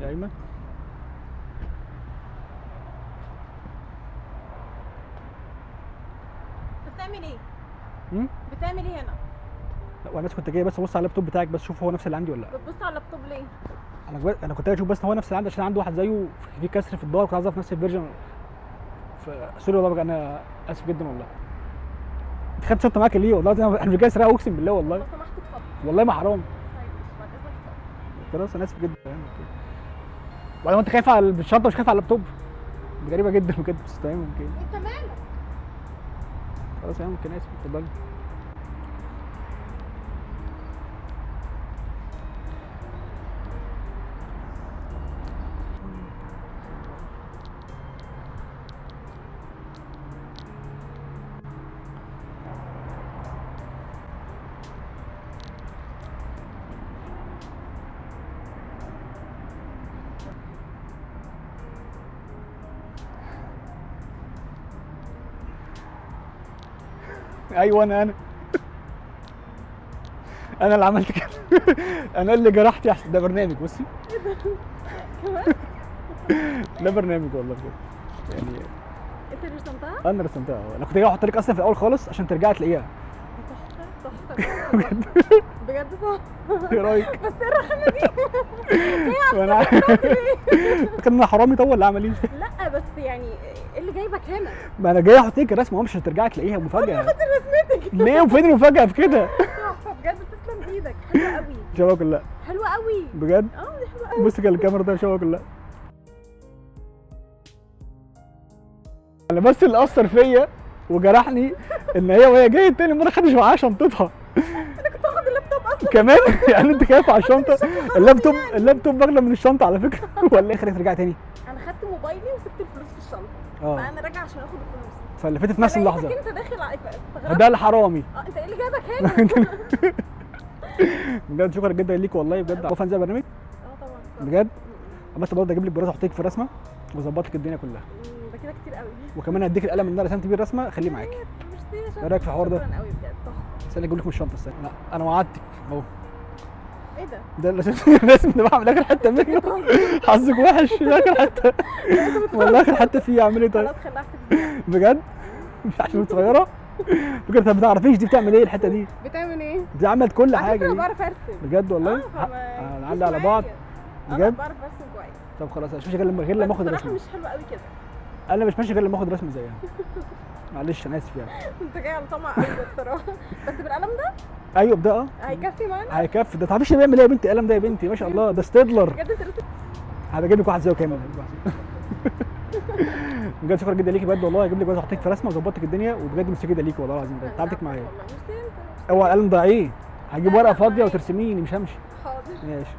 يا ايمن. انت بتعمل ايه؟ امم بتعمل ايه هنا؟ لا وانا بس كنت جاي بس ابص على اللابتوب بتاعك، بس شوف هو نفس اللي عندي ولا لا. بتبص على اللابتوب ليه؟ انا كنت جاي اشوف بس هو نفس اللي عندي، عشان عندي واحد زيه في كسر في الظهر، كنت عايز اعرف نفس الفيرجن. سوري والله بقى، انا اسف جدا والله. انت خدت شنطه معاك ليه؟ والله العظيم انا مش جاي اسرقها، اقسم بالله والله. لو سمحت اتفضل. والله ما حرام. طيب ماشي، بعد اذنك اتفضل. خلاص انا اسف جدا يعني كده. وبعدين انت خايف على الشنطه مش خايف على اللابتوب؟ دي غريبه جدا بجد، بس تمام ممكن. انت مالك؟ خلاص يا ممكن، اسف، اتفضلي. ايوه انا اللي عملت كده. انا اللي جرحت يا حسن. ده برنامج، بصي. كمان؟ ده برنامج والله بجد يعني. انت اللي رسمتها؟ انا رسمتها. انا كنت جاي احط لك اصلا في الاول خالص عشان ترجعي تلاقيها. تحفه تحفه بجد. بجد تحفه. ايه رايك؟ بس ايه الرخامه دي؟ وانا فاكر ان انا حرامي طب ولا اعمل ايه؟ لا بس يعني ايه اللي جايبك هنا؟ ما انا جاي احط لك الرسمه اهو مش عشان ترجعي تلاقيها مفاجاه. خد رسمتك. ليه وفين المفاجاه في كده؟ تحفه بجد، تسلم ايدك، حلوه قوي. شباب كلها حلوه قوي بجد. دي حلوه قوي. بص كده الكاميرا ده، شباب كلها. انا بس اللي اثر فيا وجرحني ان هي وهي جايه تاني مره خدش معاها شنطتها انا كنت هاخد اللابتوب اصلا. كمان. يعني انت خايف على الشنطه؟ اللابتوب اغلى من الشنطه على فكره. ولا ايه خليك ترجعي تاني؟ انا خدت موبايلي وسبت الفلوس في الشنطه. اه. فانا راجعه عشان اخد الفلوس. فاللي فاتت في نفس اللحظه. انت داخل استغربت. ده الحرامي. انت ايه اللي جايبك هنا؟ بجد شكرا جدا ليك والله بجد. عارفه ازاي برنامج طبعا. بجد. بس برضه اجيب لك براسه احط لك في رسمه واظبط لك الدنيا كلها. ده كده كتير قوي. وكمان هديك القلم اللي انا رسمت بيه الرسمه خليه معاكي. ميرسي. ايه رايك في الحوار ده؟ شكرا قوي بجد، تحفه. استنى اجيب لك من الشنطه. استنى، لا انا وعدتك اهو. ايه ده؟ ده الرسم ده بعمل اخر حته منه. حظك وحش في اخر حته. والله اخر حته فيه اعمل ايه طيب؟ خلاص خلعت بجد؟ مش عشان صغيره؟ بجد ما بتعرفيش دي بتعمل ايه الحته دي؟ بتعمل ايه؟ دي عملت كل على حاجه فكرة دي. انا بعرف ارسم. بجد والله؟ نعلي على بعض. بجد؟ بعرف ارسم كويس. طب خلاص مش ماشي غير لما اخد بصراحة الرسمه. مش حلوة قوي كده. انا مش ماشي غير لما اخد رسمه زيها. معلش انا اسف يعني. انت جاي على طمع قوي بصراحة. بس بالقلم ده ايوه ده هيكفي معانا؟ هيكفي. ده تعرفيش بيعمل ايه يا بنتي؟ القلم ده يا بنتي ما شاء الله ده ستيدلر. بجد انت رسمت. هبقى اجيب لك واحد زيه كامل. بجد شكرا جدا ليكي بجد والله. هجيب لك بس احطك في رسمه وظبطك الدنيا، وبجد ميرسي جدا ليكي والله العظيم بجد تعبتك معايا. والله ميرسي انت. اوعى القلم ضايع ايه؟ هجيب لا، ورقه لا، فاضيه معايا. وترسميني مش همشي. حاضر. ماشي.